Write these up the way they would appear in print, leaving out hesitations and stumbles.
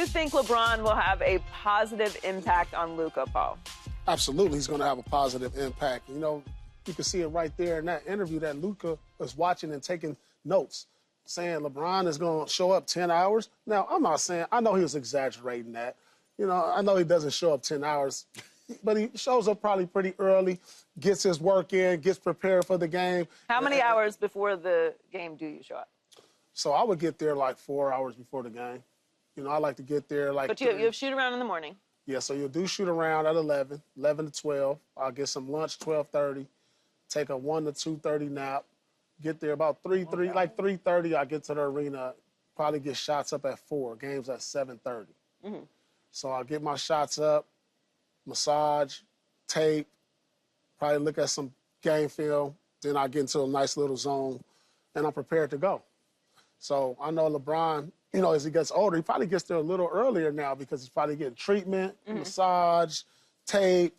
you think LeBron will have a positive impact on Luka, Paul? Absolutely, he's going to have a positive impact. You know, you can see it right there in that interview that Luka was watching and taking notes, saying LeBron is going to show up 10 hours. Now, I'm not saying, I know he was exaggerating that. You know, I know he doesn't show up 10 hours, but he shows up probably pretty early, gets his work in, gets prepared for the game. How many hours before the game do you show up? So I would get there like 4 hours before the game. You know, I like to get there like... But you have shoot around in the morning. Yeah, so you'll do shoot around at 11 to 12. I'll get some lunch, 12:30. Take a 1 to 2:30 nap. Get there about 3:30. I get to the arena. Probably get shots up at 4. Game's at 7:30. Mm-hmm. So I'll get my shots up, massage, tape, probably look at some game film. Then I get into a nice little zone, and I'm prepared to go. So I know LeBron, you know, as he gets older, he probably gets there a little earlier now because he's probably getting treatment, massage, tape,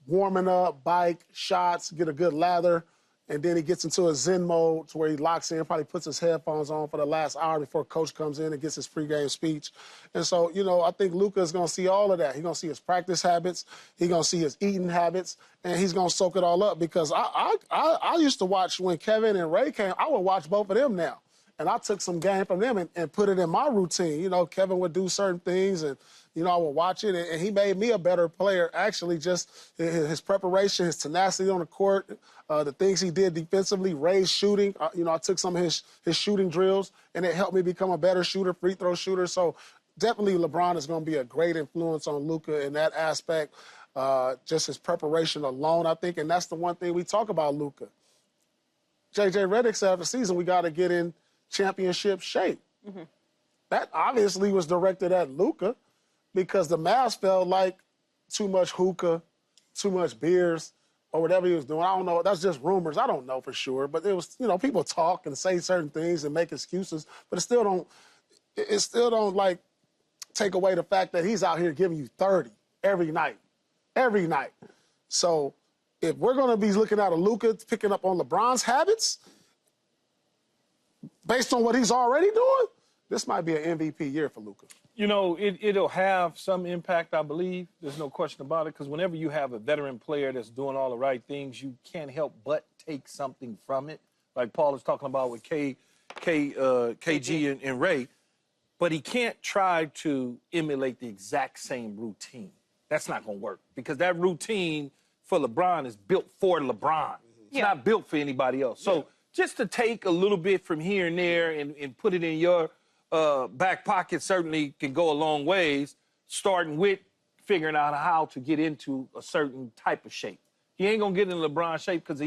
warming up, bike, shots, get a good lather, and then he gets into a zen mode to where he locks in, probably puts his headphones on for the last hour before coach comes in and gets his pregame speech. And so, you know, I think Luka is going to see all of that. He's going to see his practice habits, he's going to see his eating habits, and he's going to soak it all up because I used to watch when Kevin and Ray came, I would watch both of them now. And I took some game from them and put it in my routine. You know, Kevin would do certain things, and, you know, I would watch it. And he made me a better player, actually, just his preparation, his tenacity on the court, the things he did defensively, Ray's shooting. You know, I took some of his shooting drills, and it helped me become a better shooter, free throw shooter. So definitely LeBron is going to be a great influence on Luka in that aspect. Just his preparation alone, I think. And that's the one thing we talk about Luka. J.J. Redick said after the season, we got to get in championship shape. That obviously was directed at Luka because the Mavs felt like too much hookah, too much beers, or whatever he was doing. I don't know. That's just rumors. I don't know for sure. But it was, you know, people talk and say certain things and make excuses, but it still don't like take away the fact that he's out here giving you 30 every night. Every night. So if we're going to be looking at a Luka picking up on LeBron's habits, based on what he's already doing, this might be an MVP year for Luka. You know, it'll have some impact, I believe. There's no question about it, because whenever you have a veteran player that's doing all the right things, you can't help but take something from it, like Paul is talking about with KG and Ray. But he can't try to emulate the exact same routine. That's not going to work, because that routine for LeBron is built for LeBron. It's not built for anybody else. So just to take a little bit from here and there and put it in your back pocket certainly can go a long ways, starting with figuring out how to get into a certain type of shape. He ain't going to get in LeBron shape because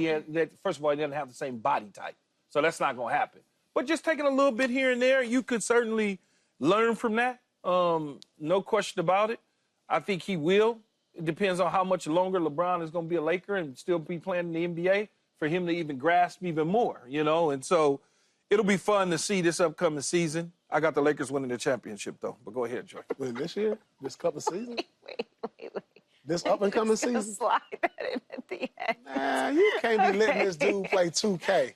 first of all, he doesn't have the same body type. So that's not going to happen. But just taking a little bit here and there, you could certainly learn from that. No question about it. I think he will. It depends on how much longer LeBron is going to be a Laker and still be playing in the NBA for him to even grasp even more, you know? And so it'll be fun to see this upcoming season. I got the Lakers winning the championship, though. But go ahead, Joy. Wait, this year? This couple seasons? Wait. This up-and-coming season? Slide that in at the end. Nah, you can't be letting this dude play 2K.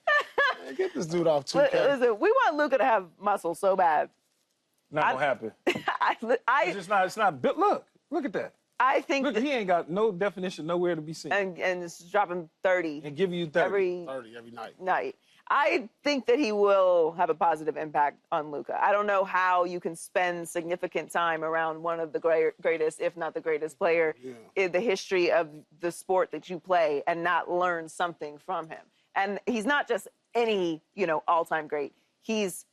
Man, get this dude off 2K. Listen, we want Luka to have muscle so bad. Not gonna happen. It's not built. Look at that. I think Look, he ain't got no definition nowhere to be seen. And it's dropping 30. And giving you 30. 30 every night. I think that he will have a positive impact on Luka. I don't know how you can spend significant time around one of the greatest, if not the greatest player in the history of the sport that you play and not learn something from him. And he's not just any, you know, all-time great. He's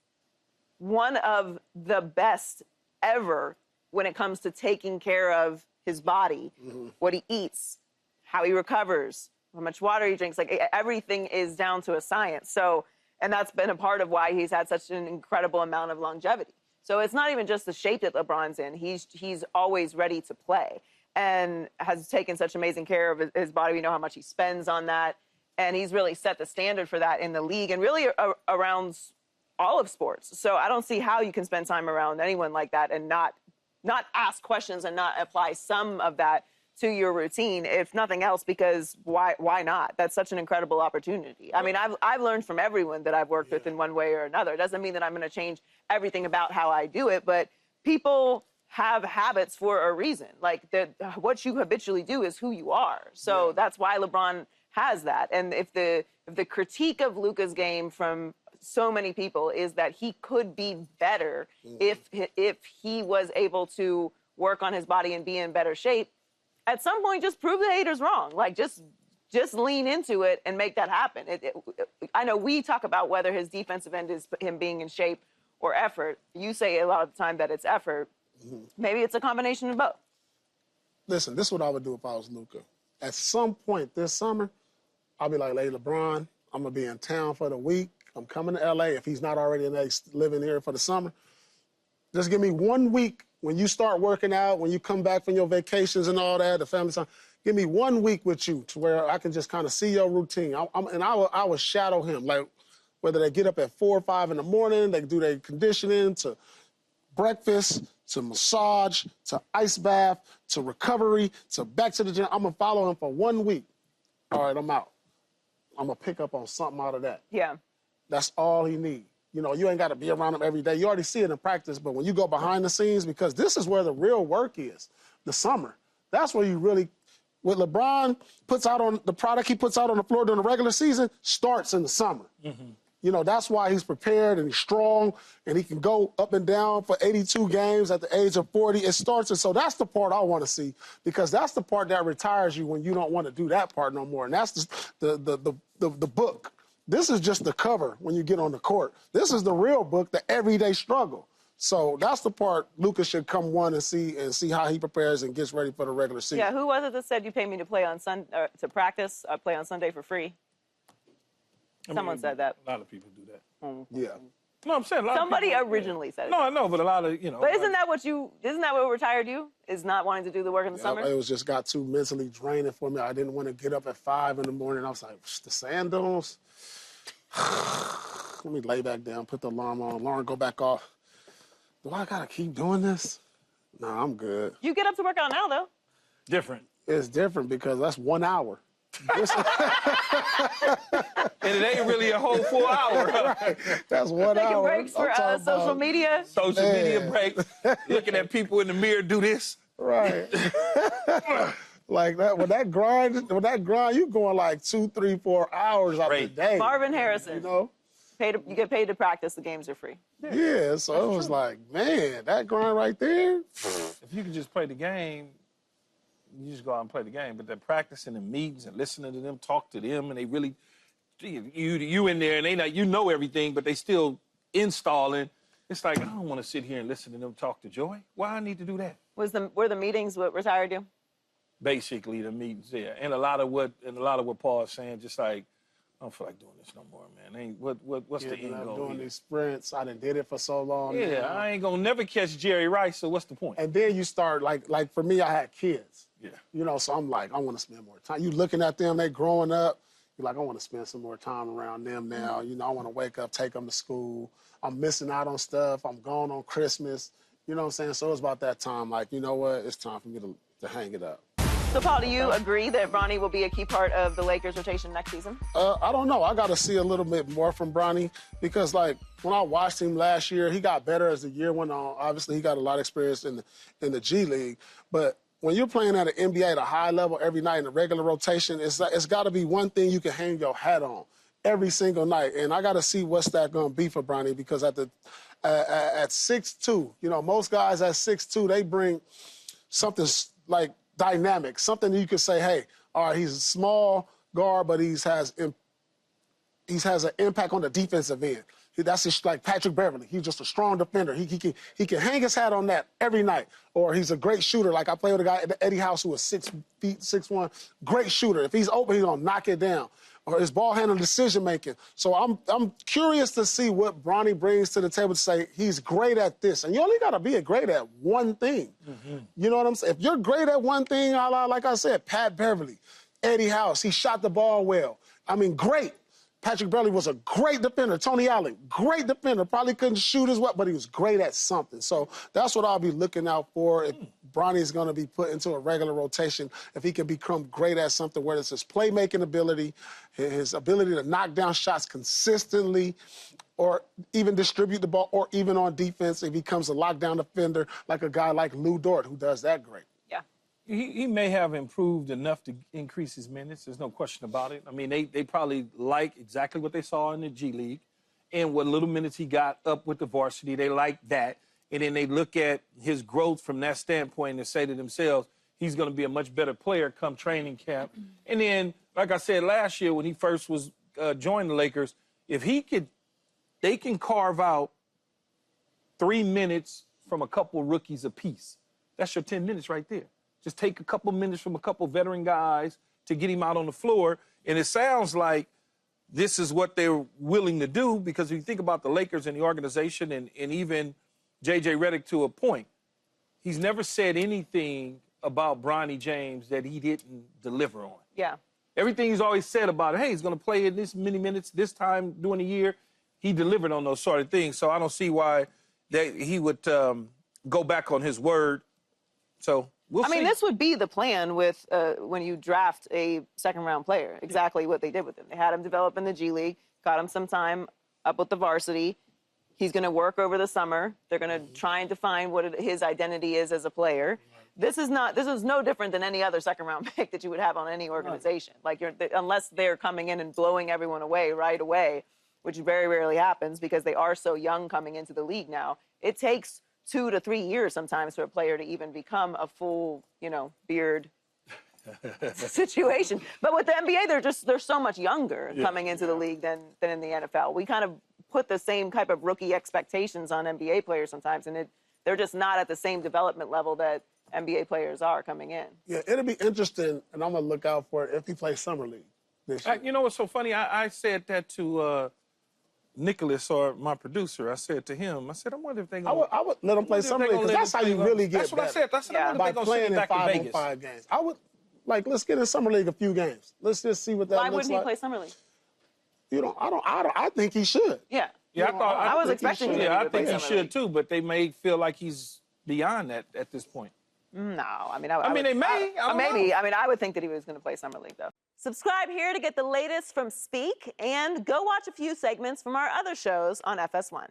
one of the best ever when it comes to taking care of his body, what he eats, how he recovers, how much water he drinks. Like, everything is down to a science. So, and that's been a part of why he's had such an incredible amount of longevity. So it's not even just the shape that LeBron's in. He's always ready to play and has taken such amazing care of his body. We know how much he spends on that. And he's really set the standard for that in the league and really around all of sports. So I don't see how you can spend time around anyone like that and not ask questions and not apply some of that to your routine, if nothing else, because why not? That's such an incredible opportunity. I mean, I've learned from everyone that I've worked with in one way or another. It doesn't mean that I'm going to change everything about how I do it, but people have habits for a reason. Like what you habitually do is who you are. So that's why LeBron has that. And if the critique of Luka's game from so many people is that he could be better if he was able to work on his body and be in better shape, at some point just prove the haters wrong. Like just lean into it and make that happen. I know we talk about whether his defensive end is him being in shape or effort. You say a lot of the time that it's effort. Maybe it's a combination of both. Listen, this is what I would do if I was Luka. At some point this summer, I'll be like, hey, LeBron, I'm going to be in town for the week. I'm coming to L.A. if he's not already living here for the summer. Just give me 1 week when you start working out, when you come back from your vacations and all that, the family time. Give me 1 week with you to where I can just kind of see your routine. I will shadow him, like whether they get up at 4 or 5 in the morning, they do their conditioning, to breakfast, to massage, to ice bath, to recovery, to back to the gym. I'm going to follow him for 1 week. All right, I'm out. I'm going to pick up on something out of that. Yeah. That's all he needs. You know, you ain't got to be around him every day. You already see it in practice, but when you go behind the scenes, because this is where the real work is, the summer. That's where you really, what LeBron puts out on, the product he puts out on the floor during the regular season starts in the summer. You know, that's why he's prepared and he's strong and he can go up and down for 82 games at the age of 40. It starts, and so that's the part I want to see, because that's the part that retires you when you don't want to do that part no more. And that's the book. This is just the cover when you get on the court. This is the real book, the everyday struggle. So that's the part Luka should come and see how he prepares and gets ready for the regular season. Yeah, who was it that said you pay me to play on to practice? I play on Sunday for free. Someone said that. A lot of people do that. Yeah. No, I'm saying a lot Somebody of people, originally said it. No, I know, but a lot of, you know. But isn't that what retired you? Is not wanting to do the work in the summer? It was just got too mentally draining for me. I didn't want to get up at 5 in the morning. I was like, the sand dunes? Let me lay back down, put the alarm on. Alarm go back off. Do I got to keep doing this? No, I'm good. You get up to work out now, though. Different. It's different because that's 1 hour. And it ain't really a whole full hour. Right. That's 1 Taking hour. breaks for social media. Social media breaks. Looking at people in the mirror do this. Right. Like that, when that grind, you going like 2, 3, 4 hours out the day. Marvin Harrison. You know? You get paid to practice. The games are free. Yeah, so it was like, man, that grind right there. If you could just play the game, you just go out and play the game. But they're practicing in meetings and listening to them, talk to them, and they really, you in there, and they not, you know everything, but they still installing. It's like, I don't want to sit here and listen to them talk to Joy. Why I need to do that? Were the meetings what retired you? Basically, the meetings there, and a lot of what Paul is saying, just like, I don't feel like doing this no more, man. What's the end goal? Doing these sprints, I done did it for so long. Yeah, now. I ain't gonna never catch Jerry Rice, so what's the point? And then you start, like for me, I had kids. Yeah. You know, so I'm like, I want to spend more time. You looking at them, they growing up. You're like, I want to spend some more time around them now. You know, I want to wake up, take them to school. I'm missing out on stuff. I'm gone on Christmas. You know what I'm saying? So it's about that time. Like, you know what? It's time for me to hang it up. So, Paul, do you agree that Bronny will be a key part of the Lakers' rotation next season? I don't know. I got to see a little bit more from Bronny because, like, when I watched him last year, he got better as the year went on. Obviously, he got a lot of experience in the G League. But when you're playing at an NBA at a high level every night in a regular rotation, it's got to be one thing you can hang your hat on every single night. And I got to see what's that going to be for Bronny because at 6'2", you know, most guys at 6'2", they bring something like dynamic, something that you could say, hey, all right, he's a small guard, but he has an impact on the defensive end. That's just like Patrick Beverly. He's just a strong defender. He can hang his hat on that every night. Or he's a great shooter. Like I play with a guy, Eddie House, who was 6 feet, 6'1", great shooter. If he's open, he's gonna knock it down. Or his ball handling, decision making. So I'm curious to see what Bronny brings to the table to say he's great at this. And you only got to be great at one thing. You know what I'm saying? If you're great at one thing, like I said, Pat Beverly, Eddie House, he shot the ball well. I mean, great. Patrick Beverly was a great defender. Tony Allen, great defender. Probably couldn't shoot as well, but he was great at something. So that's what I'll be looking out for. If Bronny's going to be put into a regular rotation if he can become great at something, whether it's his playmaking ability, his ability to knock down shots consistently, or even distribute the ball, or even on defense, he becomes a lockdown defender like a guy like Lou Dort, who does that great. Yeah. He may have improved enough to increase his minutes. There's no question about it. I mean, they probably like exactly what they saw in the G League and what little minutes he got up with the varsity. They like that. And then they look at his growth from that standpoint and say to themselves, he's going to be a much better player come training camp. And then, like I said last year when he first was joined the Lakers, if they can carve out 3 minutes from a couple rookies apiece. That's your 10 minutes right there. Just take a couple minutes from a couple veteran guys to get him out on the floor. And it sounds like this is what they're willing to do, because if you think about the Lakers and the organization and even J.J. Redick to a point, he's never said anything about Bronny James that he didn't deliver on. Yeah. Everything he's always said about it, hey, he's going to play in this many minutes this time during the year, he delivered on those sort of things. So I don't see why he would go back on his word. So we'll see. I mean, this would be the plan with when you draft a second-round player, exactly what they did with him. They had him develop in the G League, got him some time up with the varsity. He's going to work over the summer. They're going to try and define what his identity is as a player. This is no different than any other second-round pick that you would have on any organization. Like, unless they're coming in and blowing everyone away right away, which very rarely happens because they are so young coming into the league now. It takes 2 to 3 years sometimes for a player to even become a full, beard situation. But with the NBA, they're so much younger coming into the league than in the NFL. We kind of put the same type of rookie expectations on NBA players sometimes, and they're just not at the same development level that NBA players are coming in. Yeah, it'll be interesting, and I'm going to look out for it if he plays Summer League this year. You know what's so funny? I said that to Nicholas, or my producer. I said to him, I wonder if they're going to... I would let him play Summer League, because that's how you really get That's what I said. I wonder if by they're going to playing send in him back in Vegas. 5-on-5 games. I would, let's get in Summer League a few games. Let's just see what that looks like. Why wouldn't he play Summer League? I think he should. Yeah. Yeah, I was expecting him to I play think he Summer should League. too, but they may feel like he's beyond that at this point. No, I mean, they may. Maybe. I mean, I would think that he was going to play Summer League, though. Subscribe here to get the latest from Speak, and go watch a few segments from our other shows on FS1.